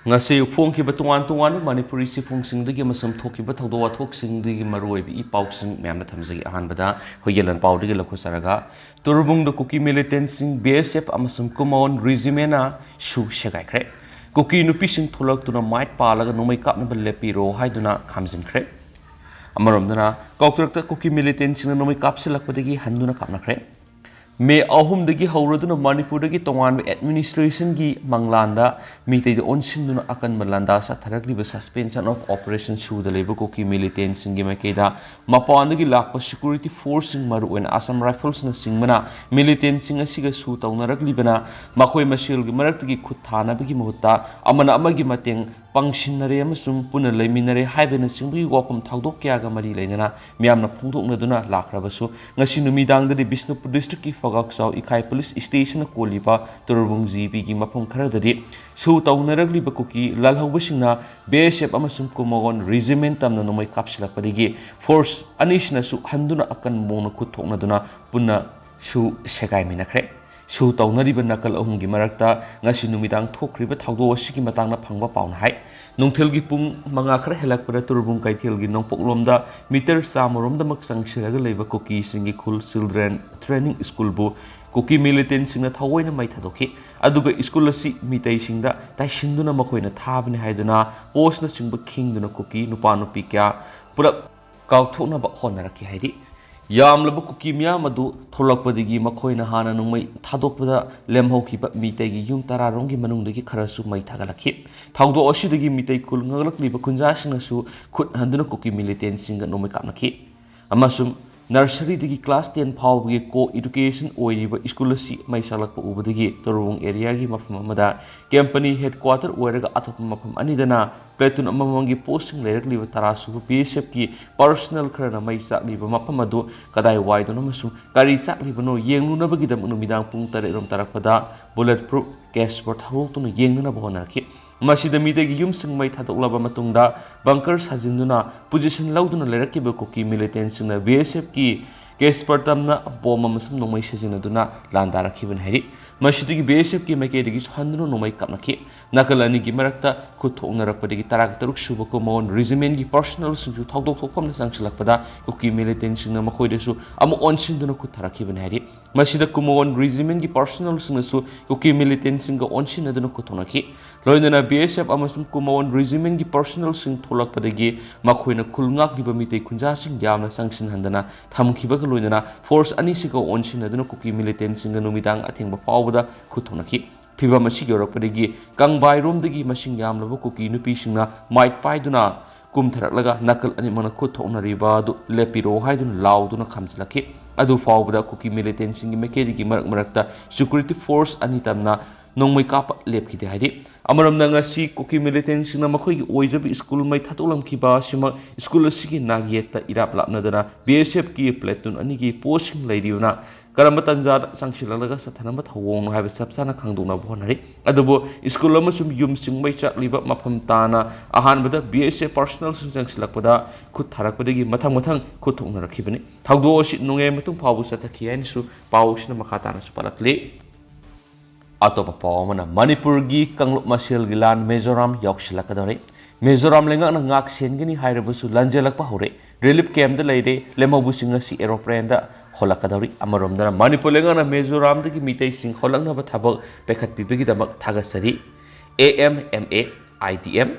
ngasi phongkiba tungan tungan Manipuri sifungsingdagi masam thokiba thawdo wathokingdagi maroibi I pausing myamna thamjagi ahanbada hoyelan pawdagi lakhosaraga turbungda kuki militant sing BSF amasum kumaon regiment na shu segaikhre kuki nupising tholaktuna might palaga nomai kapna lepiro haiduna khamjinkhre amaromdana kaukrakta kuki militant sing nomai kapsilakpadagi handuna kapnakhre may अहुमदगी हौरदुना मणिपुरदगी तोंगान administration की मंगलांदा मीतेद ओनसिंदुना अकन मलांदा साथरगलिब suspension of operation सुद लेब कोकी militant सिंगी मकेदा मपानदगी lakh security force सिंग maroon Assam rifles न सिंगमना militant सिंग असिगा सु तौनरगलिबना मखोय मसेलगी मरक्तगी खुद थानाबगी मुहत्ता अमना अमगी मतेंग पंगसिनरे अमसुम पुन लेमिनरे हाइबेन सिंगबगी वापम थावदोक क्यागा मरी लेना म्यामना फोंदोकनदुना लाखराबसु ngasi numidanगदि बिष्णुपुर डिस्ट्रिक्ट की फगाक्साव इखाई पुलिस स्टेशन कोलिबा तुरबुंग जीबी की मफम खरददि सु तौनरगलिबा कुकी लालहौबसिंगना BSF अमसुम कुमोगन रेजिमेंट तमना नोमै कापसिलकपदिगी फोर्स अनिसनासु हंदुना अकन मोन खुथोकनदुना पुन्ना सु सेगाइमिनखरे सु तौनरिबा नकल अहुंगी मरक्ता ngasi numitang thokriba thawdo asigi matangna phangba pauna hai nungthelgi pung manga khara helakpara turbung kaithelgi nongpoklomda meter samoromda mak sangsiraga leiba koki singi khul children training school bu koki militant singna thawoina mai thadoki aduga school asi mitai singda taisinduna makoina thabani haiduna posna singba khingduna koki nupa nupi kya pura kaukthokna ba honaraki haidi यामलब कुकी म्याम अदु थोलकपदगी मखोयना हाना नुमै थादोकपदा लेमहौखिबा मितैगी yum तरारोंगी मनुंगदगी खरसु मै थागलखि थावदो असिदगी मितै कुल ngaglaklibा खुंजासिंगसु खुद हंदुना cookie militant सिंग नुमै कापनखि अमसुम nursery दगी class 10 फावबगी को education ओइरिबा school असि मै सालकपा उबदगी तोरवंग एरिया गी मफम अमदा कंपनी हेडक्वार्टर ओइरगा अथोप मफम अनिदना प्लेटून अममंगी पोस्टिंग लेरकलिबा तरासुबा BSF की पर्सनल खरना मै साकलिबा मफम अदु कदाय वाइदोन अमसुम करी साकलिबनो येंगनुनबगीदम नुमिदांग पुंग 3 रोम तरकपदा बुलेट प्रूफ कैशपोर्ट हरोतुन येंगना बहनरखि मसीदा मीतेगी युम सिंगमै थादोकलाबा मतुंगदा बंकर साजिंदुना पोजीशन लौदुना लेरकिबा कोकी मिलिटेंट सिंगना BSF की केसपर्टमना बॉम अमसुम नोमै सजिनदुना लांदारखिबन हैरि मसीदगी BSF की मैकेदगी हंदुना नोमै कापनखि नकल अनिगी मरक्ता खुथोंगनरकपदगी तराग तरुक सुबको मोन रेजिमेंट की पर्सनल सिंगु थावदोक थोकफमना सांगसलकपदा कोकी मिलिटेंट सिंगना मखोयदेसु अमु ऑनसिंदुना खुथारखिबन हैरि मसीदा कुमोन रेजिमेंट की पर्सनल सिंगसु कोकी मिलिटेंट सिंग ऑनसिनदुना खुथोनखि लोइनना BSF अमसुम कुमोन रेजिमेंट की पर्सनल सिंग थोलकपदगी मखोयना खुलंगाकिबा मितै खुंजासिंग यामना सांगसिन हंदना थमखिबा लोइनना फोर्स अनिसिको ऑनसिनदुना कोकी मिलिटेंट सिंग नुमिदांग अथेंबा फावबदा खुथोनखि फिबम असिग योरकपदगी कंबाइरोमदगी मसिंग यामलबा कुकी नुपिसिंगना माइट पाइदुना कुमथरकलगा नकल अनि मन खुथोकनरिबा दु लेपिरो हाइदुन लाउदुना खमजलखि अदु फावबदा कुकी मिलिटेंट सिंग मेकेदगी मरकता सिक्योरिटी फोर्स अनि तमना नोंमै काप लेपखिदे हाइदि अमरमना ngasi कुकी मिलिटेंट सिंगना मखोयगी ओइजबि स्कूल मै थातोलमखिबा सिमा स्कूल असिगी नागियेता इराप लापनदना BSF की प्लेटून अनिगी पोस्टिंग लैरिउना करम तंजाद संगसिललगा सथनम थवोंग हाइबे सबसाना खांदोना बोनरि अदबो स्कूल अमसुम युम सिंगमै चाकलिबा मफम ताना अहानबदा BSF पर्सनल संगसिलकपदा खुद थारकपदगी मथंग मथंग खुद थोंगनरखिबनि थावदो असि नुंगे मतुं फावबु सथखियानिसु पाउसना मखाताना सुपलकले अतोप पावमना मणिपुर की कंगलुप मसेल गिलान मिजोराम यौसिलकदरे मिजोराम लेंगना ngak सेनगनि हाइरबसु लंजेलकपा हौरे रिलीफ कैम्प लेरे लेमबुसिंग असि एरोप्लेन दा होलकदरी अमरोमदना मणिपुर लेंगना मिजोराम दगी मितै सिंग होलकनबा थबक पेखतपिबगी दमक थागसरी AMMA IDM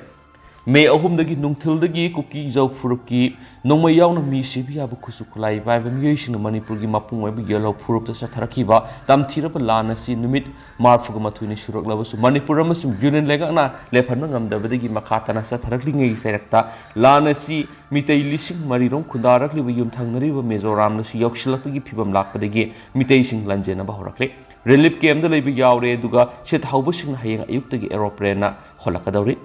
मे अहुमदगी नुंगथिलदगी कुकी जौ फुरुकी नोंमै यावना मी सिबियाबु खुसु खुलाई बायबा मियोइसिंग मणिपुर की मपुंग ओइबु येलो फुरुपता सथरखिबा तमथिरब लानसी निमित मार्फुग मथुइनि सुरकलबसु मणिपुर अमसुम यूनियन लेगाना लेफन ngamdabadagi makhatana satharaklingei sairakta लानसी मितै लिसिंग मरिरों खुदारकलिबु युमथंगनरिबु मिजोराम नसु यौक्सिलकपगी फिबम लाकपदगी मितै सिंग लंजेनबा होरकले रिलीफ कैम्प द लेबि यावरे दुगा सेथाउबसिंग हयेंग अयुक्तगी एरोप्लेन होलकदौरी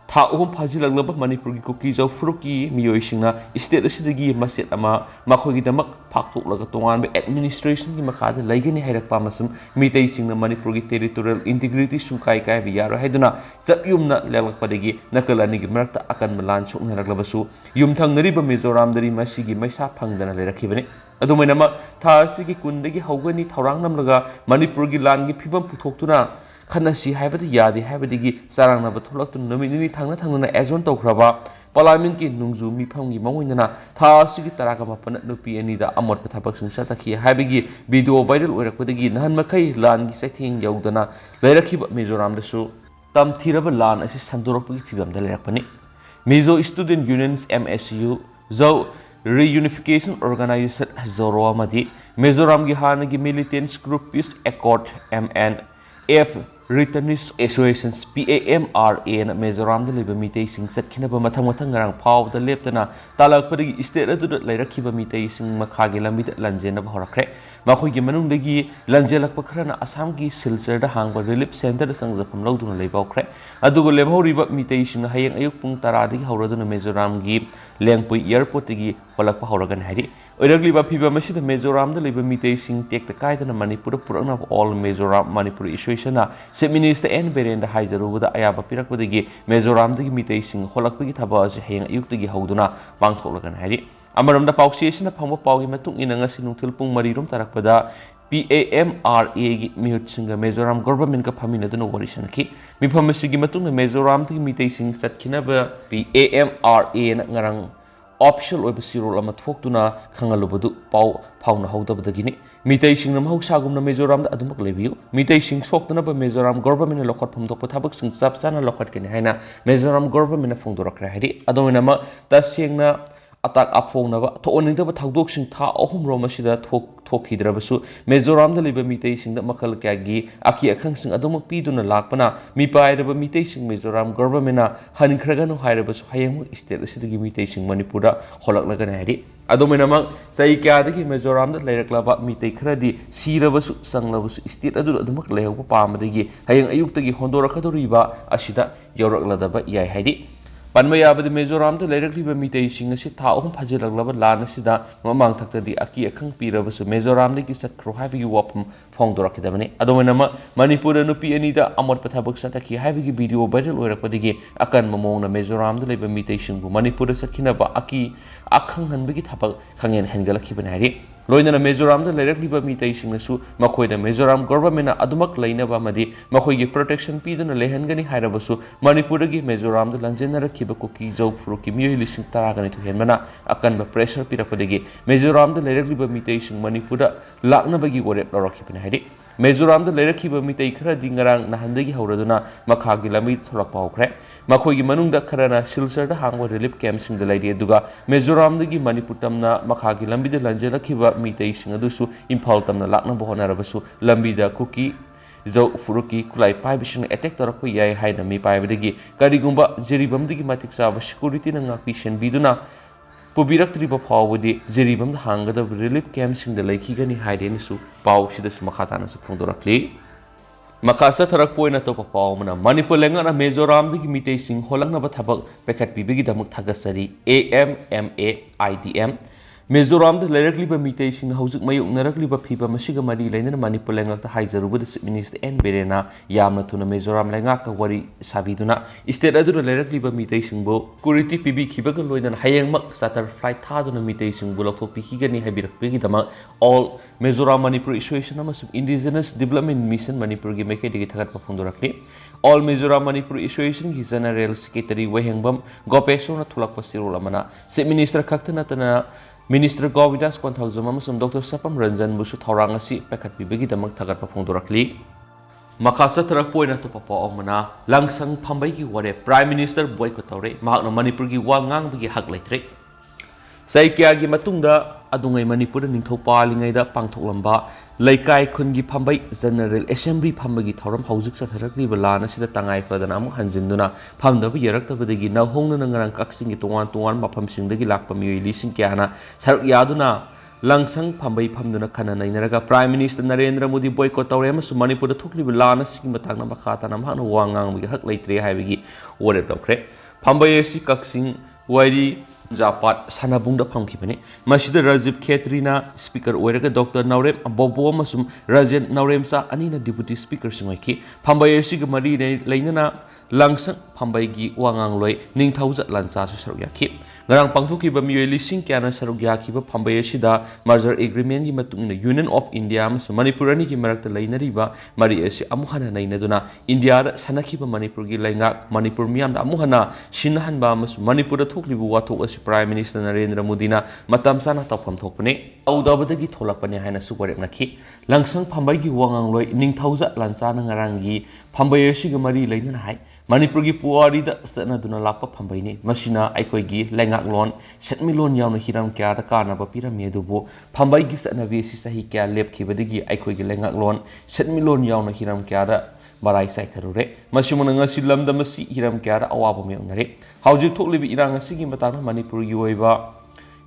था अहम फाजिलगलब मणिपुर की कुकी जौ फुरुकी मियोइसिंगना स्टेट असिदगी मस्जिद अमा मखोगिदमक फाक्तोकलगा तोंगान एडमिनिस्ट्रेशन की मखादा लैगनि हाइरकपा मसुम मितैसिंगना मणिपुर की टेरिटोरियल इंटीग्रिटी सुंकाई काय बियारो हाइदुना सत्युमना लेलकपदगी नकल अनिगी मरक्ता अकन मलान सोकनरगलबसु युमथंगनरिबा मिजोरामदरी मसिगी मैसा फंगदना लेरखिबने अदुमैनम था असिगी कुंदगी हौगनि थौरांग नमलगा मणिपुर की लान की फिबम पुथोक्तुना khannasi haibada yadi haibadigi sarangnaba tholaktu namini thangna azon tawkhraba Parliament ki nungzu mifamgi mawinana tha asigi taraga mapana nupi anida amot pathabak singsa takhi haibigi video viral oirakpadagi nahan makai lan gi saithing yaudana lairakhiba Mizoram dasu tamthiraba lan asi sandorakpagi phibamda lairakpani Mizo Student Unions MSU zo Reunification Organization Zoro Amadi Mizoram gi hanagi militants group Peace Accord MNF Returnist Associations PAMRA na Mizoram da liba mitay sing satkinaba mathang ngarang phaw da leptana talakpadagi state adu lairakhiba mitay sing makhagi lambi lanjena horakre makhoi manungdagi lanjelakpa khrana Assam gi Silchar da hangba relief center da sangjapam lawduna leibawkre adugo lebhoriba mitay sing hayeng ayuk pung 10 dagi hauraduna Mizoram gi lengpui airport dagi holakpa hauragan hari oiragliba phiba masida Mizoram da liba mitay sing tekta kaidana Manipur purana all Mizoram Manipur issue na Chief Minister N Berenda haijarubuda ayaba pirakpadagi Mizoram dagi mitay sing holakpagi thaba ase hayeng ayuk dagi hauduna pangtholagan hari amaramda pauksesina phangba paugi matung ina ngasi nungthil pung 3 rom tarakpada PAMRA gi mihut singa Mizoram government ka phaminaduna warisanaki miphamasigi matungna Mizoram dagi mitay sing satkinaba PAMRA na ngarang optional oiba sirol ama thoktuna khangalubadu pau phauna haudabadagini mitay sing nam hausagumna Mizoram da adumak Loubiyu mitay sing soktuna ba Mizoram government lokhat phumdokpa thabak sing chapsana lokhat kene haina Mizoram government phungdorakra hari adongina ma tasengna atak aphongnaba thooningdaba thagdok sing tha ahum rom asida thokhidrabasu Mizoram da liba mitay sing da makal kyagi aki akhang sing adumak piduna lakpana mipairaba mitay sing Mizoram government na hankraganu hairabasu hayeng state asidagi mitay sing Manipur da holaklagana hari adomena mang sai kyadagi Mizoram da lairaklaba mitay khradi sirabasu sanglabasu state adu adumak lehokpa pamadagi hayeng ayuktagi hondorakadoriba asida yawrakladaba yai hari Panmayabadi Mizoram da lairakliba mitay sing asi tha ahum phajilaklaba lan asida mamang thaktadi aki akhang pirabasu Mizoram dagi satkro haibigi wapam phongdorakidabani adomena ma Manipur nupi anida amot pathabak sataki haibigi video viral oirakpadagi akan mamongna Mizoram da laiba mitay sing bu Manipur sakhinaba aki akhang hanbigi thabak khangen hengalakibani hari loinana Mizoram da lairakliba mitay sing nasu makhoida Mizoram government adumak lainaba amadi makhoigi protection piduna lehangani hairabasu Manipur dagi Mizoram da lanjenara kiba kuki jau furuki miyoi lising taragani to henmana akan ba pressure pirapadagi Mizoram da lairakliba mitay sing Manipur da laknabagi warep lorakibani hari Mizoram da lairakhiba mitay khara dingarang nahandagi hauraduna makhagi lami thorak pawkre makhoigi manungda kharana Silchar da hangwa relief camp sing da laidi aduga Mizoram dagi Manipur tamna makhagi lambi da lanjelakhiba mitay sing adusu Imphal tamna lakna bohonarabasu lambi da kuki jau furuki kulai paibising attack torakko yai haina mi paibadagi karigumba jeribamdagi matik saba security na ngakpi senbiduna pubiraktriba phawdi jeribam da hangada relief camp sing da laikhigani haideni su paw sida su makhatana su phongdorakli Makasa tarak poina to papaw mana Manipur lenga na Mizoram dagi mitay sing holangna ba thabak pekat pibigi damuk thagasari AMMAIDM Mizoram da lairakliba mitay sing haujik mayuk narakliba phiba masiga mari lainana Manipur lenga ta haijaruba Chief Minister N Berena yamna tuna Mizoram lenga ka wari sabiduna state adu lairakliba mitay sing bo kuriti pibi khibaga loinan hayengmak satar flight thaduna mitay sing bo lokthokpi higani habirakpegi dama all Mizoram Manipur Association amasung Indigenous Development Mission Manipur gi mekedi thagat phongdorakli all Mizoram Manipur Association gi General Secretary Wahengbam Gopesona thulakpa sirol amana Chief Minister khaktana tana Minister Govidas Konthaujem amasung Dr. Sapam Ranjan busu thorang asi pekat pibegi damak thagat phongdorakli Makasa tarak poina to papa amana langsang phambai gi ware Prime Minister boycott tawre mahakna Manipur gi wa ngang bigi hak laitre sai kya gi matungda adungai Manipur ningthau palingai da pangthoklamba laikai khungi phambai General Assembly phambagi thoram haujuk satharakli balana sida tangai padana amu hanjinduna phamdaba yaraktabadagi nahongna ngarang kaksingi tongan maphamsingdagi lakpa miyoi lising kyana sarak yaduna langsang phambai phamduna khana nainaraga Prime Minister Narendra Modi boycott tawre amasu Manipur da thokli balana sing matangna makhata nam hakna wangang bigi hak laitre haibigi ore dokre phambai si kaksing wairi Japat sanabung da phamkibani masida Rajiv Khetrina speaker oiraga Dr. Naurem Bobo amasum Rajan Naurem sa anina deputy speaker singoiki phambai si gamari lainana langsang phambai gi wangang loi ningthauja lancha su saryakhi ngarang pangthokhiba miyoi lising kyana saruk yakiba phambai asida merger agreement gi matungina Union of India amsu Manipur ani gi marakta lainariba mari asi amuhana nainaduna India da sanakhiba Manipur gi laingak Manipur miyam da amuhana shinhanba amsu Manipur da thoklibu wathok asi Prime Minister Narendra Modi na matam sana tawpham thokpane audabadagi tholakpane haina suwarek nakhi langsang phambai gi wangang loi ningthauja lanchana ngarangi phambai asi gi mari lainana hai Manipur gi puari da sana duna lakpa phambai ni masina aikoi gi laingak lon setmilon yauna hiram kya da kana ba piramie dubu phambai gi sana vi si sahi kya lep khibadagi aikoi gi laingak lon setmilon yauna hiram kya da barai sai tharure masimuna ngasi lamda masi hiram kya da awaba me unare hauji thoklibi irang asigi matana Manipur gi oiba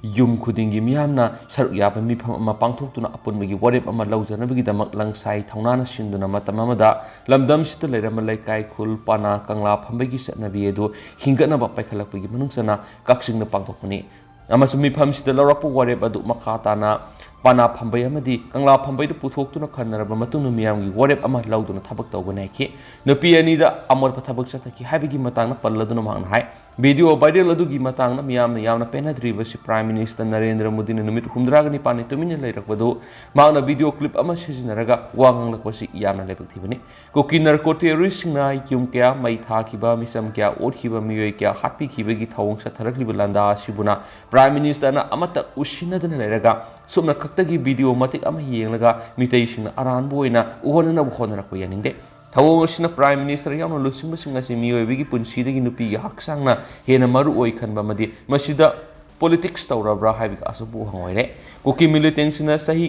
yum khudingi miyamna saruk yaba mi phama pangthoktuna apunbagi warep ama laujanabagi damak langsai thaunana sinduna matam amada lamdam sita leirama laikai khul pana kangla phambagi satnabi edu hingana ba paikhalakpagi manungsana kaksingna pangthokpani amasumi pham sita lawrakpu warep adu makhatana pana phambai amadi kangla phambai du puthoktuna khanaraba matungna miyamgi warep ama lauduna thabak tawbana ki nupi ani da amor pathabak sathaki habigi matangna palladuna mangna hai video viral adugi matangna miyamna yamna penadriba si Prime Minister Narendra Modi na numit humdragani pani tumina leirakbadu magna video clip ama sijinaraga wangang lakwasi yamna lebakthibani koki narco terrorist na yum kya mai thakiba misam kya otkiba miyoi kya hatpi khibagi thawong sa tharakliba landa sibuna Prime Minister na amata usinadana leiraga sumna kaktagi video matik ama yenglaga mitei singna aranbo oina uhonana buhonarakwa yaningde thawong asina Prime Minister yamna lusingba singasi miyoibigi punsidagi nupi haksangna hena maru oi khanba madi masida politics tawrabra haibig asabu hangoire kuki militant sina sahi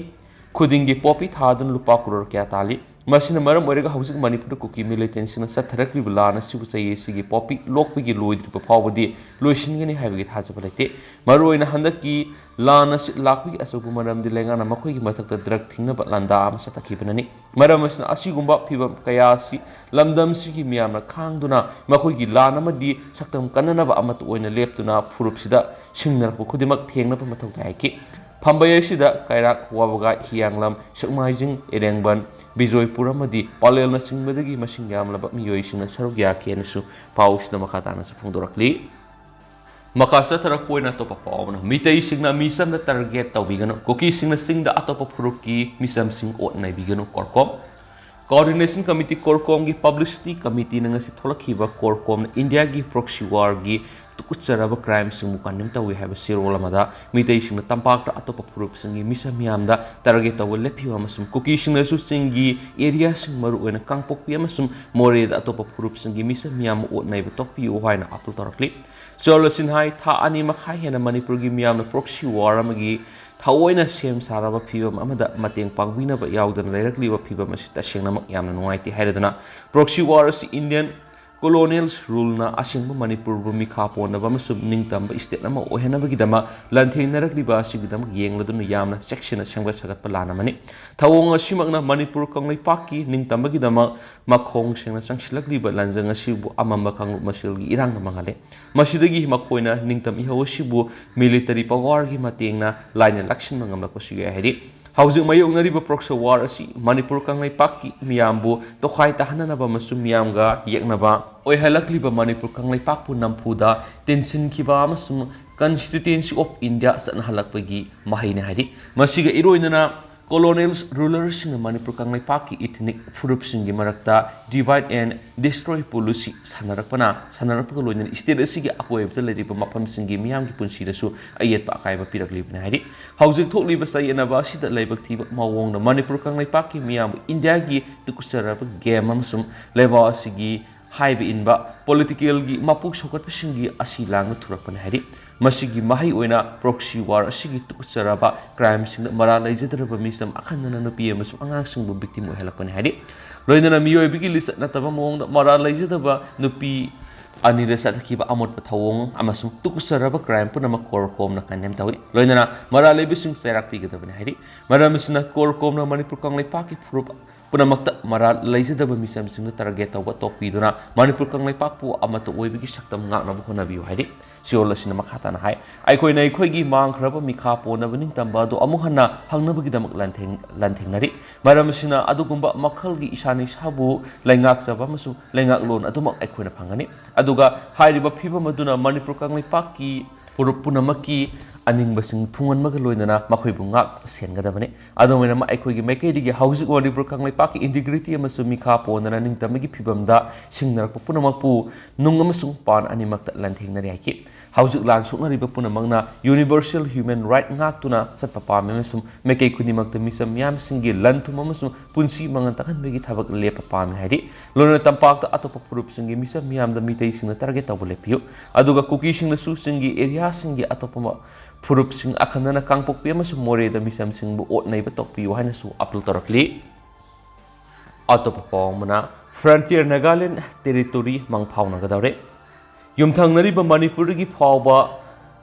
khudingi popi thadun lupa crore kya tali masina maram oirega hausik Manipur kuki militant sina satharakli bulana sibu sayi sigi popi lokpigi loidri pawbadi loisingani haibigi thajaba laite maru oina handaki lana lakpigi asabu maram dilengana makhoi gi mathakta drug thingna landa am satakhibanani maram asina asigumba phibam kayasi lamdam sigi miyamna khangduna makhoi gi lana madi saktam kananaba amatu oina leptuna phurupsida singnarakpu khudimak thengnapa mathau taiki phambai asida kairak wabaga hianglam sakmaijing erengban Bijoypur amadi palelna singbadagi masing yamlaba miyoisingna saruk yakenasu pausna makhatana sa phungdorakli makasa tarakoina topa pauna mitei singna misam na target tawbigano koki singna singda atopa phuruki misam sing ot nai bigano korkom coordination committee korkom gi publicity committee na ngasi tholakhiba korkom na India gi proxy war gi tukutsaraba crime sing mukanim tawi have sirol amada mitei singna tampakta atopa phurup singi misam yamda target taw lephiwa masum koki singna su singi area sing maru oina kangpokpi amasum more da atopa phurup singi misam yam ot nai betokpi o haina apul torakli Solution hai tha ani makhai hena Manipur gi miyamna proxy war amagi thaoina sem saraba phibam amada mateng pangbina ba yaudana leirakliba phibam asi tasengna mak yamna nuaiti hairaduna proxy war asi Indian colonials rule na asingba Manipur bumi khapona ba masum ningtamba state nama ohena bagi dama lanthengnarikliba asigidam yengladuna yamna section sangba sagat palana mani thawong asimakna Manipur kanglai paki ningtamba gi dama makhong sengna sangsilakliba lanjang asibu amamba kanglu masilgi irang na mangale masidagi makhoina ningtam ihawasibu military power gi matengna line election mangamlak pasiga hedi Housing mayongnariba proxy war asi Manipur kanglai paki miyambu tokhai tahananaba masum miyamga yeknaba oihalakliba Manipur kanglai pakpu nampuda tension kiba masum constituency of India satna halakpagi mahaina hadi masiga iroinana colonials rulers in Manipur kanglai paki ethnic furup singi marakta divide and destroy policy sanarakpa loina state asigi akoibta leriba mapam singi miyam gi punsida su ayet pa kaiba piraklibna hadi housing thokliba sayena ba sida laibak thiba mawong na Manipur kanglai paki miyam India gi tukusaraba game amsum leba asigi haiba inba political gi mapuk sokat singi asilang thurakpan hadi masigi mahai oina proxy war asigi tukusaraba crime sing mara laijadraba misam akhanna nupi amasum angang singbu victim ohelakpan hadi loinana miyoi bigi list nataba mong mara laijadaba nupi anira satkiba amot pathawong amasum tukusaraba crime punama korkom na kanem tawi loinana mara leibising serak pigadabani hadi mara misna korkom na Manipur kanglai paki furup punamakta mara laizadaba misamsingna target tawba tokpiduna Manipur kanglaipakpu amata oibigi saktam ngaknaba honabiyu haidi siol asina makhatana hai aikoi na aikoi mangkhraba mikha ponaba ningtamba do amuk hanna hangnabagi damak lanthengnari maramsina adugumba makhalgi isani sabu laingak jaba masu laingak lon adumak aikoi na phangani aduga hairiba phiba maduna Manipur kanglaipakki punamakki aningbasing thungan magaloinana makhoibu ngak sengadabane adomena ma aikoi gi maikedige hauzik Manipur kanglaipak integrity amasu mikha ponana ningtamagi phibamda singnarak punamakpu nung amasung pan animakta lanthengnari haiki hauzik lan suknariba punamangna universal human right ngaktuna satpapa mesum mekei kunimakta misam yam singi lanthum amasung punsi mangan takanbegi thabak lepa pam haidi lona tampakta atopa purup singi misam yamda mitei singna target tawle piu aduga kuki singna su singi area singi atopa Purup sing akan na kangpok piya masu more da misam sing bu ot na iba tok piyo hay na su apel torakli. Ato papawang muna Frontier Nagaland Territory mang paw na gadawre. Yung thang nariba Manipur gi paw ba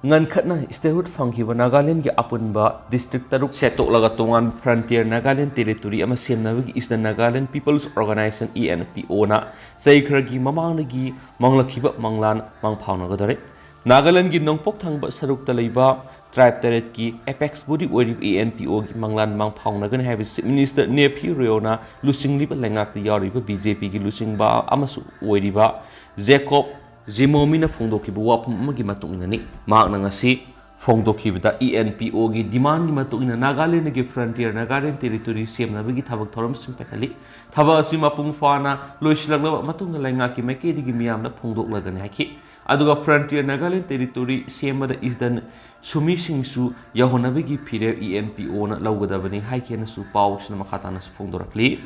ngan kat na istehut fanghiba Nagaland gi apun ba district taruk setok laga tungan Frontier Nagaland Territory ama siem na wigi is the Nagaland People's Organization ENPO na segaikhre gi mamang na gi manglakiba manglan mang paw na gadawre. Nagaland gi nongpok thang ba saruk talaiba tribe teret ki apex body orib ANPO gi manglan mang phang nagan have minister nepi reona lusing liba lengak ti yariba BJP gi lusing ba amasu oiriba Jacob Zimomina phongdoki bu wapum magi matung inani mak na ngasi phongdoki bida ENPO gi demand gi matung ina Nagaland gi Frontier Nagaland Territory sem na bagi thabak thoram sing pekali thaba asi mapung fana loisilagla matung na lengak ki meke digi miyam na phongdok lagan haki aduga Frontier Nagaland Territory semada is dan sumi singsu yahonabegi pire ENPO na laugadabani haikena su paus na makatana su phongdorakli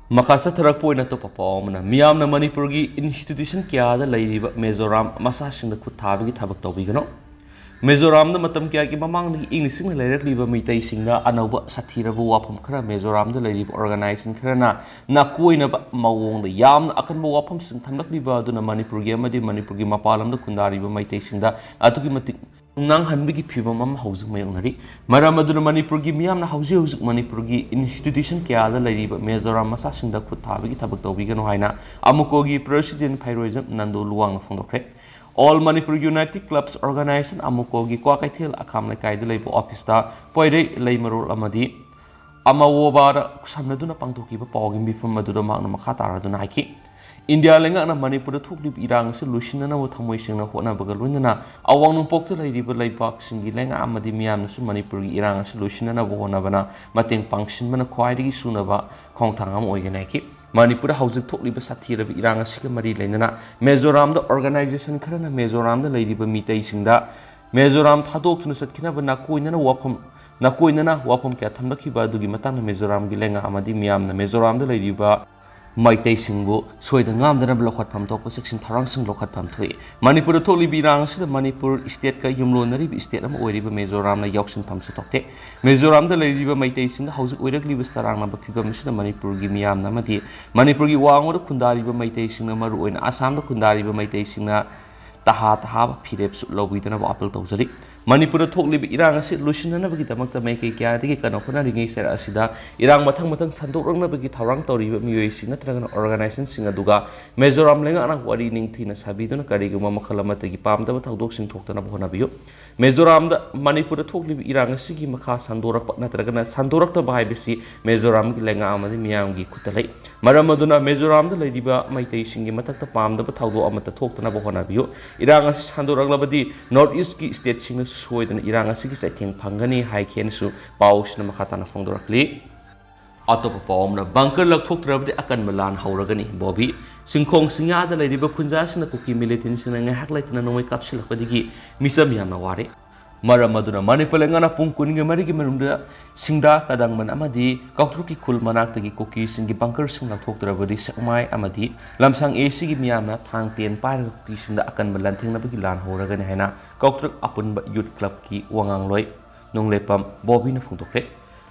makasa tharakpoi na to papaw na miyam na Manipur gi institution kya da lairiba Mizoram masasing da khuthabagi thabak tawbigano Mizoram da matam kya ki mamang ni English na lairakliba mitai singna anauba sathirabu wapam khara Mizoram da lairiba organization khara na koina ba mawong da yam akan bo wapam sing thamlakliba duna Manipur gi amadi Manipur gi mapalam da kundariba mitai singda atuki matik nang hanbigi phibam am hauzik mayongari maram aduna Manipur gi miyam na hauzik Manipur gi institution kya da lairiba Mizoram masasing da khuthabagi thabak tawbigano haina amuko gi president phairoism nando luwang phongdokre All Manipur United Clubs Organization amuko gi kwa kaithel akham na kai delai po office ta poire lei marul amadi amawoba samnaduna pangtoki ba pawgi mifam madura makna makhata raduna haiki India lenga na Manipur thukli irang se lushina na thamoi singna hona bagal lunna awang nung pokta lai riba lai bak singi lenga amadi miyam na su Manipur gi irang se lushina na hona bana mateng pangshin mana khwairi suna ba khongthangam oigena ki Manipur hauzik thokliba sathirabi irang asika mari leinana Mizoram da organization kharana Mizoram da lairiba mitai singda Mizoram thadok thunu satkina ba nakoina na wapam kya thamlakhiba dugi matang na Mizoram gi lenga amadi miyam na Mizoram da lairiba maitai singbu soida ngamdana blokhat pham thokpa section tharang sing lokhat pham thoi Manipur thokli birang sida Manipur state ka yumlonari state am oiriba Mizoram na yauksin pham se tokte Mizoram da lairiba maitai sing hauzik oirakli sarang na phibam sida Manipur gi miyam na mati Manipur gi wangor kundariba maitai sing na maru oina Assam da kundariba maitai sing na taha phirep su lobidana ba apel tawjari Manipur thokliba irang asi lusinana bagi damakta maike kya digi kanokona ringai ser asida irang mathang sandorangna bagi tharang tawriba miyoi sing natragana organization sing aduga Mizoram lenga na wari ningthina sabiduna kariguma makhalamata gi pamdaba thawdok sing thoktana bhona biyo Mizoram da Manipur thokliba irang asi gi makha sandorak natragana sandorakta bahai bisi Mizoram gi lenga amadi miyam gi khutalai maram aduna Mizoram da laidiba maitai sing gi matakta pamdaba thawdo amata thoktana bhona biyo irang asi sandoraklabadi North East ki state sing soidana irang asigi saitheng phangani haikhen su pausna makhatana phongdorakli atopa pawmna bunker lakthoktrabdi akan malan hauragani bobi singkhong singya da lairiba khunja sina kuki militant sina ngai haklaitna nomai kapsilakpadigi misam yamna ware maram aduna Manipur lengana pungkun ge marigi manungda singda kadang man amadi kautruki khul manaktagi kuki singi bunker sing lakthoktrabdi sakmai amadi lamsang AC gi miyamna thang ten par kuki singda akan malan thengna bagi lan hauragani haina Kautruk apun youth club ki wangang loi nonglepam bobi na phungtokre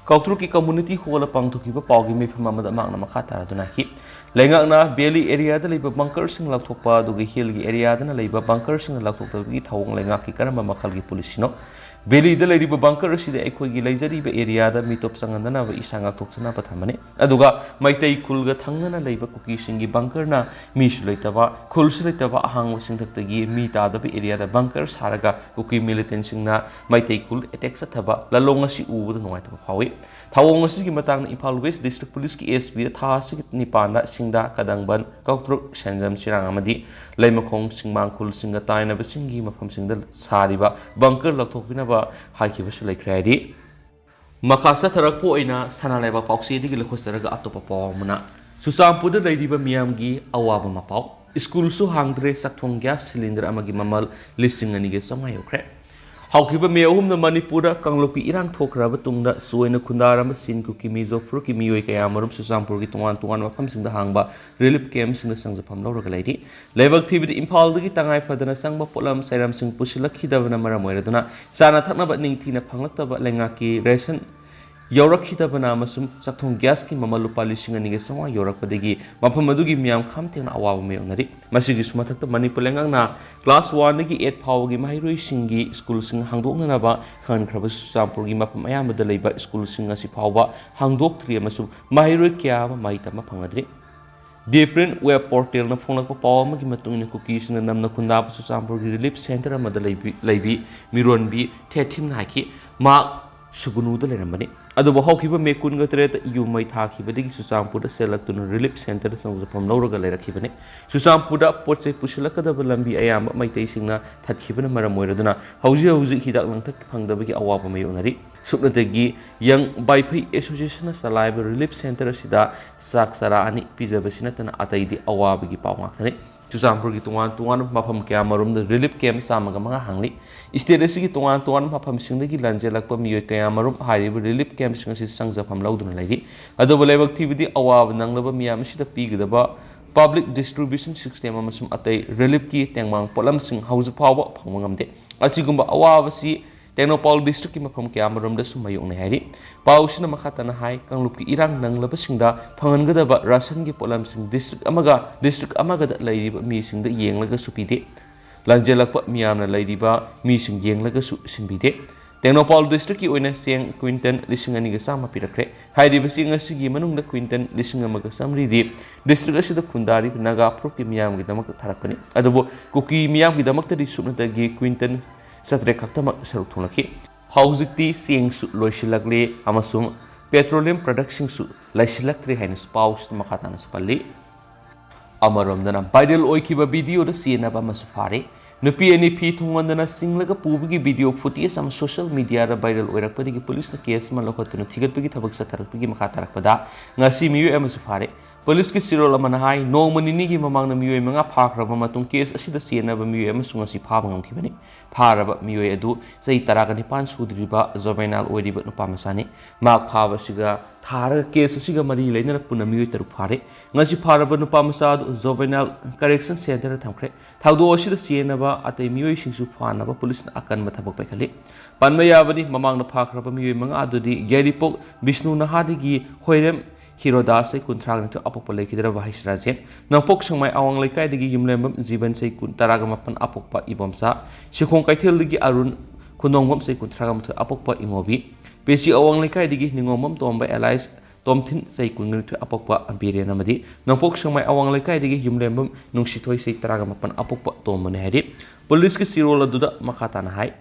Kautruk ki community hall pang thuki ba pawgi me phama ma mak na makhata duna ki lengak na valley area da leiba bunker sing lakthokpa dugi hill gi area da na leiba bunker sing lakthokta gi thawng lengak ki karamba makhal gi police no ꯕꯦꯂꯤꯗ ꯂꯩꯔꯤꯕ bunker ꯑꯁꯤꯗ ꯑꯩꯈꯣꯏꯒꯤ ꯂꯩꯖꯔꯤꯕ ꯑꯦꯔꯤꯌꯥꯗ ꯃꯤꯇꯣꯞ ꯆꯪꯍꯟꯗꯅꯕ ꯏꯁꯥ ꯉꯥꯛꯊꯣꯛꯆꯅꯕ ꯊꯝꯕꯅꯤ ꯑꯗꯨꯒ ꯃꯩꯇꯩ ꯈꯨꯜꯒ ꯊꯪꯅꯅ ꯂꯩꯕ ꯀꯨꯀꯤꯁꯤꯡꯒꯤ ꯕꯪꯀꯔꯅ ꯃꯤꯁꯨ ꯂꯩꯇꯕ ꯈꯨꯜꯁꯨ ꯂꯩꯇꯕ ꯑꯍꯥꯡꯕ ꯁꯤꯡꯊꯛꯇꯒꯤ ꯃꯤ ꯇꯥꯗꯕ ꯑꯦꯔꯤꯌꯥꯗ ꯕꯪꯀꯔ ꯁꯥꯔꯒ ꯀꯨꯀꯤ ꯃꯤꯂꯤꯇꯦꯟꯁꯤꯡꯅ ꯃꯩꯇꯩ ꯈꯨꯜ ꯑꯦꯇꯦꯛ ꯆꯠꯊꯕ ꯂꯂꯣꯡ ꯑꯁꯤ ꯎꯕꯗ ꯅꯨꯡꯉꯥꯏꯇꯕ ꯐꯥꯎꯏ ꯊꯧꯑꯣꯡ ꯑꯁꯤꯒꯤ ꯃꯇꯥꯡꯗ ꯏꯝꯐꯥꯜ ꯋꯦꯁ ꯗꯤꯁꯇ꯭ꯔꯤꯛ ꯄꯨꯂꯤꯁꯀꯤ ꯑꯦꯁꯄꯤꯗ ꯊꯥ ꯑꯁꯤꯒꯤ 9ꯗ ꯁꯤꯡꯗꯥ ꯀꯗꯪꯕꯟ ꯀꯧꯇ꯭ꯔꯨꯛ ꯁꯦꯟꯖꯝ ꯁꯤꯔꯥꯡ ꯑꯃꯗꯤ ꯂꯩꯃꯈꯣꯡ ꯁꯤꯡꯃꯥꯡ ꯈꯨꯜꯁꯤꯡꯒ ꯇꯥꯏꯅꯕꯁꯤꯡꯒꯤ ꯃꯐꯝꯁꯤꯡꯗ ꯁꯥꯔꯤꯕ ꯕꯪꯀꯔ ꯂꯧꯊꯣꯛꯄꯤꯅꯕ ꯍꯥꯏꯈꯤꯕꯁꯨ ꯂꯩꯈ꯭ꯔꯦ ꯍꯥꯏꯗꯤ ꯃꯈꯥ ꯆꯠꯊꯔꯛꯄ ꯑꯣꯏꯅ ꯁꯅꯥ ꯂꯩꯕꯥꯛ ꯄꯥꯎꯆꯦꯗꯒꯤ ꯂꯧꯈꯠꯆꯔꯒ ꯑꯇꯣꯞꯄ ꯄꯥꯎ ꯑꯃꯅ ꯆꯨꯔꯆꯥꯟꯄꯨꯔꯗ ꯂꯩꯔꯤꯕ ꯃꯤꯌꯥꯝꯒꯤ ꯑꯋꯥꯕ ꯃꯄꯥꯎ ꯁ꯭ꯀꯨꯜꯁꯨ ꯍꯥꯡꯗ꯭ꯔꯦ ꯆꯥꯛꯊꯣꯡ ꯒ꯭ꯌꯥꯁ ꯁꯤꯂꯤꯟꯗꯔ ꯑꯃꯒꯤ ꯃꯃꯜ 2,200 ꯌꯧꯈ꯭ꯔꯦ ꯍꯧꯈꯤꯕ ꯃꯦ 3ꯅ ꯃꯅꯤꯄꯨꯔꯗ ꯀꯥꯡꯂꯨꯞꯀꯤ ꯏꯔꯥꯡ ꯊꯣꯛꯈ꯭ꯔꯕ ꯇꯨꯡꯗ ꯆꯣꯏꯅ ꯈꯨꯟꯗꯥꯔꯝꯕ ꯁꯤꯟ ꯀꯨꯀꯤ ꯃꯤꯖꯣ ꯐꯨꯔꯨꯞꯀꯤ ꯃꯤꯑꯣꯏ ꯀꯌꯥꯃꯔꯨꯝ ꯆꯨꯔꯆꯥꯟꯄꯨꯔꯒꯤ ꯇꯣꯉꯥꯟ ꯇꯣꯉꯥꯟꯕ ꯃꯐꯝꯁꯤꯡꯗ ꯍꯥꯡꯕ ꯔꯤꯂꯤꯐ ꯀꯦꯝꯞꯁꯤꯡꯗ ꯆꯪꯖꯐꯝ ꯂꯧꯔꯒ ꯂꯩꯔꯤ ꯂꯩꯕꯛ ꯊꯤꯕꯗ ꯏꯝꯐꯥꯜꯗꯒꯤ ꯇꯉꯥꯏ ꯐꯗꯅ ꯆꯪꯕ ꯄꯣꯠꯂꯝ ꯆꯩꯔꯝꯁꯤꯡ ꯄꯨꯁꯤꯜꯂꯛꯈꯤꯗꯕꯅ ꯃꯔꯝ ꯑꯣꯏꯔꯗꯨꯅ ꯆꯥꯅ ꯊꯛꯅꯕ ꯅꯤꯡꯊꯤꯅ ꯐꯪꯂꯛꯇꯕ ꯂꯩꯉꯥꯛꯀꯤ ꯔꯦꯁꯟ ꯌꯧꯔꯛꯈꯤꯗꯕꯅ ꯑꯃꯁꯨꯡ ꯆꯥꯛꯊꯣꯡ ꯒ꯭ꯌꯥꯁꯀꯤ ꯃꯃꯜ ꯂꯨꯄꯥ 2,200 ꯌꯧꯔꯛꯄꯗꯒꯤ ꯃꯐꯝ ꯑꯗꯨꯒꯤ ꯃꯤꯌꯥꯝ ꯈꯝꯊꯦꯡꯅ ꯑꯋꯥꯕ ꯃꯥꯌꯣꯛꯅꯔꯤ ꯃꯁꯤꯒꯤꯁꯨ ꯃꯊꯛꯇ ꯃꯅꯤꯄꯨꯔ ꯂꯩꯉꯥꯛꯅ ꯀ꯭ꯂꯥꯁ 1ꯗꯒꯤ 8 ꯐꯥꯎꯕꯒꯤ ꯃꯍꯩꯔꯣꯏꯁꯤꯡꯒꯤ ꯁ꯭ꯀꯨꯜꯁꯤꯡ ꯍꯥꯡꯗꯣꯛꯅꯅꯕ ꯈꯟꯈ꯭ꯔꯕꯁꯨ ꯆꯨꯔꯆꯥꯟꯄꯨꯔꯒꯤ ꯃꯐꯝ ꯑꯌꯥꯝꯕꯗ ꯂꯩꯕ ꯁ꯭ꯀꯨꯜꯁꯤꯡ ꯑꯁꯤ ꯐꯥꯎꯕ ꯍꯥꯡꯗꯣꯛꯇ꯭ꯔꯤ ꯑꯃꯁꯨꯡ ꯃꯍꯩꯔꯣꯏ ꯀꯌꯥ ꯑꯃ ꯃꯍꯩ ꯇꯝꯕ ꯐꯪꯅꯗ꯭ꯔꯤ ꯗꯤꯄ꯭ꯔꯤꯟ ꯋꯦꯕ ꯄꯣꯔꯇꯦꯜꯅ ꯐꯣꯡꯂꯛꯄ ꯄꯥꯎ ꯑꯃꯒꯤ ꯃꯇꯨꯡ ꯏꯟꯅ ꯀꯨꯀꯤꯁꯤꯡꯅ ꯅꯝꯅ ꯈꯨꯟꯗꯥꯕ ꯆꯨꯔꯆꯥꯟꯄꯨꯔꯒꯤ ꯔꯤꯂꯤꯐ ꯁꯦꯟꯇꯔ ꯑꯃꯗ ꯂꯩꯕꯤ ꯃꯤꯔꯣꯟꯕꯤ ꯊꯦꯊꯤꯝꯅ ꯍꯥꯏꯈꯤ ꯃꯍꯥꯛ ꯁꯨꯒꯨꯅꯨꯗ ꯂꯩꯔꯝꯕꯅꯤ ꯑꯗꯨꯕꯨ ꯍꯧꯈꯤꯕ ꯃꯦ 18ꯗ ꯌꯨ ꯃꯩ ꯊꯥꯈꯤꯕꯗꯒꯤ ꯆꯨꯔꯆꯥꯟꯄꯨꯔꯗ ꯆꯦꯜꯂꯛꯇꯨꯅ ꯔꯤꯂꯤꯐ ꯁꯦꯟꯇꯔꯗ ꯆꯪꯖꯐꯝ ꯂꯧꯔꯒ ꯂꯩꯔꯛꯈꯤꯕꯅꯤ ꯆꯨꯔꯆꯥꯟꯄꯨꯔꯗ ꯄꯣꯠꯆꯩ ꯄꯨꯁꯤꯜꯂꯛꯀꯗꯕ ꯂꯝꯕꯤ ꯑꯌꯥꯝꯕ ꯃꯩꯇꯩꯁꯤꯡꯅ ꯊꯠꯈꯤꯕꯅ ꯃꯔꯝ ꯑꯣꯏꯔꯗꯨꯅ ꯍꯧꯖꯤꯛ ꯍꯤꯗꯥꯛ ꯂꯥꯡꯊꯛ ꯐꯪꯗꯕꯒꯤ ꯑꯋꯥꯕ ꯃꯥꯌꯣꯛꯅꯔꯤ ꯁꯨꯞꯅꯇꯒꯤ ꯌꯪ ꯕꯥꯏꯐꯩ ꯑꯦꯁꯣꯁꯤꯌꯦꯁꯟꯅ ꯆꯂꯥꯏꯕ ꯔꯤꯂꯤꯐ ꯁꯦꯟꯇꯔ ꯑꯁꯤꯗ ꯆꯥꯛ ꯆꯔꯥ 2 ꯄꯤꯖꯕꯁꯤ ꯅꯠꯇꯅ ꯑꯇꯩꯗꯤ ꯑꯋꯥꯕꯒꯤ ꯄꯥꯎ ꯉꯥꯛꯇꯅꯤ ꯆꯨꯔꯆꯥꯟꯄꯨꯔꯒꯤ ꯇꯣꯉꯥꯟ ꯇꯣꯉꯥꯟꯕ ꯃꯐꯝ ꯀꯌꯥꯃꯔꯣꯝꯗ ꯔꯤꯂꯤꯐ ꯀꯦꯝꯞ 105 ꯍꯥꯡꯂꯤ ꯏꯁꯇꯦꯠ ꯑꯁꯤꯒꯤ ꯇꯣꯉꯥꯟ ꯇꯣꯉꯥꯟꯕ ꯃꯐꯝꯁꯤꯡꯗꯒꯤ ꯂꯥꯟꯖꯦꯜꯂꯛꯄ ꯃꯤꯑꯣꯏ ꯀꯌꯥꯃꯔꯨꯝ ꯍꯥꯏꯔꯤꯕ ꯔꯤꯂꯤꯐ ꯀꯦꯝꯞꯁꯤꯡ ꯑꯁꯤ ꯆꯪꯖꯐꯝ ꯂꯧꯗꯨꯅ ꯂꯩꯔꯤ ꯑꯗꯨꯕꯨ ꯂꯥꯏꯕꯛ ꯊꯤꯕꯗꯤ ꯑꯋꯥꯕ ꯅꯪꯂꯕ ꯃꯤꯌꯥꯝ ꯑꯁꯤꯗ ꯄꯤꯒꯗꯕ ꯄꯕ꯭ꯂꯤꯛ ꯗꯤꯁꯇ꯭ꯔꯤꯕ꯭ꯌꯨꯁꯟ ꯁꯤꯁꯇꯦꯝ ꯑꯃꯁꯨꯡ ꯑꯇꯩ ꯔꯤꯂꯤꯐꯀꯤ ꯇꯦꯡꯕꯥꯡ ꯄꯣꯠꯂꯝꯁꯤꯡ ꯍꯧꯖꯤꯛ ꯐꯥꯎꯕ ꯐꯪꯕ ꯉꯝꯗꯦ ꯑꯁꯤꯒꯨꯝꯕ ꯑꯋꯥꯕꯁꯤ ꯇꯦꯡꯅꯧꯄꯥꯜ ꯗꯤꯁꯇ꯭ꯔꯤꯛꯀꯤ ꯃꯐꯝ ꯀꯌꯥꯃꯔꯣꯝꯗꯁꯨ ꯃꯥꯌꯣꯛꯅꯩ ꯍꯥꯏꯔꯤ ꯄꯥꯎꯁꯤꯅ ꯃꯈꯥ ꯇꯥꯅ ꯍꯥꯏ ꯀꯥꯡꯂꯨꯞꯀꯤ ꯏꯔꯥꯡ ꯅꯪꯂꯕꯁꯤꯡꯗ ꯐꯪꯍꯟꯒꯗꯕ ꯔꯥꯁꯟꯒꯤ ꯄꯣꯠꯂꯝꯁꯤꯡ ꯗꯤꯁꯇ꯭ꯔꯤꯛ ꯑꯃꯒꯗ ꯂꯩꯔꯤꯕ ꯃꯤꯁꯤꯡꯗ ꯌꯦꯡꯂꯒꯁꯨ ꯄꯤꯗꯦ ꯂꯥꯟꯖꯦꯜꯂꯛꯄ ꯃꯤꯌꯥꯝꯅ ꯂꯩꯔꯤꯕ ꯃꯤꯁꯤꯡ ꯌꯦꯡꯂꯒꯁꯨ ꯁꯤꯟꯕꯤꯗꯦ ꯇꯦꯡꯅꯧꯄꯥꯜ ꯗꯤꯁꯇ꯭ꯔꯤꯛꯀꯤ ꯑꯣꯏꯅ ꯆꯦꯡ ꯀ꯭ꯋꯤꯟꯇꯟ 2,200 ꯄꯤꯔꯛꯈ꯭ರೆ ꯍꯥꯏꯔꯤꯕ ꯆꯦꯡ ꯑꯁꯤꯒꯤ ꯃꯅꯨꯡꯗ ꯀ꯭ꯋꯤꯟꯇꯟ 1,100ꯗꯤ ꯗꯤꯁꯇ꯭ꯔꯤꯛ ꯑꯁꯤꯗ ꯈꯨꯟꯗꯥꯔꯤꯕ ꯅꯥꯒꯥ ꯐꯨꯔꯨꯞꯀꯤ ꯃꯤꯌꯥꯝꯒꯤꯗꯃꯛꯇ ꯊꯥꯔꯛꯄꯅꯤ ꯑꯗꯨꯕꯨ ꯀꯨꯀꯤ ꯃꯤꯌꯥꯝꯒꯤꯗꯃꯛꯇꯗꯤ ꯁꯨꯞꯅꯇꯒꯤ ꯀ꯭ꯋꯤꯟꯇꯟ 700 ꯈꯛꯇꯃꯛ ꯁꯔꯨꯛ ꯊꯣꯛꯂꯛꯈꯤ ꯍꯧꯖꯤꯛꯇꯤ ꯆꯦꯡꯁꯨ ꯂꯣꯏꯁꯤꯜꯂꯛꯂꯦ ꯑꯃꯁꯨꯡ ꯄꯦꯇ꯭ꯔꯣꯂꯤꯌꯝ ꯄ꯭ꯔꯗꯛꯁꯤꯡꯁꯨ ꯂꯩꯁꯤꯜꯂꯛꯇ꯭ꯔꯦ ꯍꯥꯏꯅ ꯄꯥꯎꯁꯤꯗ ꯃꯈꯥ ꯇꯥꯅꯁꯨ ꯄꯜꯂꯤ ꯑꯃꯔꯣꯝꯗꯅ ꯚꯥꯏꯔꯦꯜ ꯑꯣꯏꯈꯤꯕ ꯚꯤꯗꯤꯑꯣꯗ ꯆꯦꯟꯅꯕ ꯑꯃꯁꯨ ꯐꯥꯔꯦ ꯅꯨꯄꯤ 2 ꯐꯤ ꯊꯨꯡꯍꯟꯗꯅ ꯆꯤꯡꯂꯒ ꯄꯨꯕꯒꯤ ꯚꯤꯗꯤꯑꯣ ꯐꯨꯇꯦꯖ ꯑꯃ ꯁꯣꯁꯤꯌꯦꯜ ꯃꯤꯗꯤꯌꯥꯗ ꯚꯥꯏꯔꯦꯜ ꯑꯣꯏꯔꯛꯄꯗꯒꯤ ꯄꯨꯂꯤꯁꯅ ꯀꯦꯁ ꯑꯃ ꯂꯧꯈꯠꯇꯨꯅ ꯊꯤꯒꯠꯄꯒꯤ ꯊꯕꯛ ꯆꯠꯊꯔꯛꯄꯒꯤ ꯃꯈꯥ ꯇꯥꯔꯛꯄꯗ ꯉꯁꯤ ꯃꯤꯑꯣꯏ ꯑꯃꯁꯨ ꯐꯥꯔꯦ ꯄꯨꯂꯤꯁꯀꯤ ꯆꯤꯔꯣꯜ ꯑꯃꯅ ꯍꯥꯏ ꯅꯣꯡꯃ ꯅꯤꯅꯤꯒꯤ ꯃꯃꯥꯡꯗ ꯃꯤꯑꯣꯏ 5 ꯐꯥꯈ꯭ꯔꯕ ꯃꯇꯨꯡ ꯀꯦꯁ ꯑꯁꯤꯗ ꯆꯦꯟꯅꯕ ꯃꯤꯑꯣꯏ ꯑꯃꯁꯨ ꯉꯁꯤ ꯐꯥꯕ ꯉꯝꯈꯤꯕꯅꯤ ꯐꯥꯔꯕ ꯃꯤꯑꯣꯏ ꯑꯗꯨ ꯆꯍꯤ 19 ꯁꯨꯗ꯭ꯔꯤꯕ ꯖꯣꯕꯦꯅꯥꯜ ꯑꯣꯏꯔꯤꯕ ꯅꯨꯄꯥꯃꯆꯥꯅꯤ ꯃꯍꯥꯛ ꯐꯥꯕꯁꯤꯒ ꯊꯥꯔꯒ ꯀꯦꯁ ꯑꯁꯤꯒ ꯃꯔꯤ ꯂꯩꯅꯅ ꯄꯨꯟꯅ ꯃꯤꯑꯣꯏ 3 ꯐꯥꯔꯦ ꯉꯁꯤ ꯐꯥꯔꯕ ꯅꯨꯄꯥꯃꯆꯥ ꯑꯗꯨ ꯖꯣꯕꯦꯅꯥꯜ ꯀꯔꯦꯛꯁꯟ ꯁꯦꯟꯇꯔꯗ ꯊꯝꯈ꯭ꯔꯦ ꯊꯧꯗꯣꯛ ꯑꯁꯤꯗ ꯆꯦꯟꯅꯕ ꯑꯇꯩ ꯃꯤꯑꯣꯏꯁꯤꯡꯁꯨ ꯐꯥꯅꯕ ꯄꯨꯂꯤꯁꯅ ꯑꯀꯟꯕ ꯊꯕꯛ ꯄꯥꯏꯈꯠꯂꯤ ꯄꯟꯕ ꯌꯥꯕꯗꯤ ꯃꯃꯥꯡꯗ ꯐꯥꯈ꯭ꯔꯕ ꯃꯤꯑꯣꯏ 5 ꯑꯗꯨꯗꯤ ꯌꯥꯏꯔꯤꯄꯣꯛ ꯕꯤꯁꯅꯨ ꯅꯍꯥꯗꯒꯤ ꯍꯣꯏꯔꯦꯝ ꯍꯤꯔꯣꯗꯥꯁ ꯆꯍꯤ 32 ꯑꯄꯣꯛꯄ ꯂꯩꯈꯤꯗ꯭ꯔꯕ ꯍꯩꯁꯔꯥꯖꯦꯟ ꯅꯣꯡꯄꯣꯛ ꯁꯪꯃꯥꯏ ꯑꯋꯥꯡ ꯂꯩꯀꯥꯏꯗꯒꯤ ꯌꯨꯝꯂꯦꯝꯕꯝ ꯖꯤꯕꯟ ꯆꯍꯤ 18 ꯑꯄꯣꯛꯄ ꯏꯕꯣꯝꯆꯥ ꯁꯤꯈꯣꯡ ꯀꯩꯊꯦꯜꯗꯒꯤ ꯑꯔꯨꯟ ꯈꯨꯟꯗꯣꯡꯕꯝ ꯆꯍꯤ 32 ꯑꯄꯣꯛꯄ ꯏꯉꯣꯕꯤ ꯄꯦꯆꯤ ꯑꯋꯥꯡ ꯂꯩꯀꯥꯏꯗꯒꯤ ꯅꯤꯉꯣꯝꯕꯝ ꯇꯣꯝꯕ ꯑꯦꯂꯥꯏꯁ ꯇꯣꯝꯊꯤꯟ ꯆꯍꯤ 22 ꯑꯄꯣꯛꯄ ꯕꯤꯔꯦꯟ ꯑꯃꯗꯤ ꯅꯣꯡꯄꯣꯛ ꯁꯪꯃꯥꯏ ꯑꯋꯥꯡ ꯂꯩꯀꯥꯏꯗꯒꯤ ꯌꯨꯝꯂꯦꯝꯕꯝ ꯅꯨꯡꯁꯤꯊꯣꯏ ꯆꯍꯤ 18 ꯑꯄꯣꯛꯄ ꯇꯣꯝꯕꯅꯤ ꯍꯥꯏꯔꯤ ꯄꯨꯂꯤꯁꯀꯤ ꯆꯤꯔꯣꯜ ꯑꯗꯨꯗ ꯃꯈꯥ ꯇꯥꯅ ꯍꯥꯏ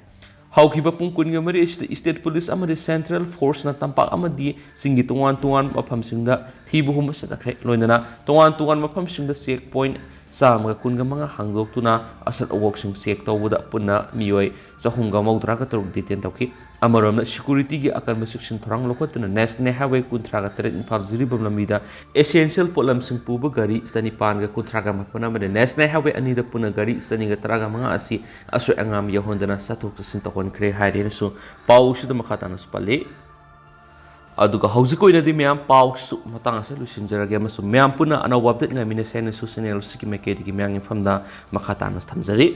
ꯍꯧꯈꯤꯕ ꯄꯨꯡ 23 ꯑꯁꯤꯗ ꯏꯁꯇꯦꯠ ꯄꯨꯂꯤꯁ ꯑꯃꯗꯤ ꯁꯦꯟꯇ꯭ꯔꯦꯜ ꯐꯣꯔꯁꯅ ꯇꯝꯄꯥꯛ ꯑꯃꯗꯤ ꯆꯤꯡꯒꯤ ꯇꯣꯉꯥꯟ ꯇꯣꯉꯥꯟꯕ ꯃꯐꯝꯁꯤꯡꯗ ꯊꯤꯕ ꯍꯨꯝꯕ ꯆꯠꯊꯈ꯭ꯔꯦ ꯂꯣꯏꯅꯅ ꯇꯣꯉꯥꯟ ꯇꯣꯉꯥꯟꯕ ꯃꯐꯝꯁꯤꯡꯗ ꯆꯦꯛ ꯄꯣꯏꯟꯠ 115 ꯍꯥꯡꯗꯣꯛꯇꯨꯅ ꯑꯁꯠ ꯑꯋꯣꯛꯁꯤꯡ ꯆꯦꯛ ꯇꯧꯕꯗ ꯄꯨꯟꯅ ꯃꯤꯑꯣꯏ 393 ꯗꯤꯇꯦꯟ ꯇꯧꯈꯤ ꯑꯃꯔꯣꯝꯗ ꯁꯦꯀ꯭ꯌꯨꯔꯤꯇꯤꯒꯤ ꯑꯀꯟꯕ ꯆꯦꯛꯁꯤꯟ ꯊꯧꯔꯥꯡ ꯂꯧꯈꯠꯇꯨꯅ ꯅꯦꯁꯅꯦꯜ ꯍꯥꯏꯋꯦ 33 ꯏꯝꯐꯥꯜ ꯖꯤꯔꯤꯕꯝ ꯂꯝꯕꯤꯗ ꯑꯦꯁꯦꯟꯁꯤꯌꯦꯜ ꯄꯣꯠꯂꯝꯁꯤꯡ ꯄꯨꯕ ꯒꯥꯔꯤ 995 ꯑꯃꯗꯤ ꯅꯦꯁꯅꯦꯜ ꯍꯥꯏꯋꯦ 2ꯗ ꯄꯨꯟꯅ ꯒꯥꯔꯤ 115 ꯑꯁꯤ ꯑꯁꯣꯏ ꯑꯉꯥꯝ ꯌꯧꯍꯟꯗꯅ ꯆꯠꯊꯣꯛ ꯆꯠꯁꯤꯟ ꯇꯧꯍꯟꯈ꯭ꯔꯦ ꯍꯥꯏꯔꯦꯅꯁꯨ ꯄꯥꯎꯁꯤꯗ ꯃꯈꯥ ꯇꯥꯅꯁꯨ ꯄꯜꯂꯤ ꯑꯗꯨꯒ ꯍꯧꯖꯤꯛ ꯑꯣꯏꯅꯗꯤ ꯃꯌꯥꯝ ꯄꯥꯎꯁꯨ ꯃꯇꯥꯡ ꯑꯁꯤ ꯂꯣꯏꯁꯤꯟꯖꯔꯒꯦ ꯑꯃꯁꯨꯡ ꯃꯌꯥꯝ ꯄꯨꯟꯅ ꯑꯅꯧꯕ ꯑꯞꯗꯦꯠ ꯉꯥꯏꯃꯤꯟꯅꯁꯦ ꯍꯥꯏꯅꯁꯨ ꯆꯦꯅꯦꯜ ꯑꯁꯤꯒꯤ ꯃꯥꯏꯀꯩꯗꯒꯤ ꯃꯌꯥꯝꯒꯤ ꯃꯐꯝꯗ ꯃꯈꯥ ꯇꯥꯅ ꯊꯝꯖꯔꯤ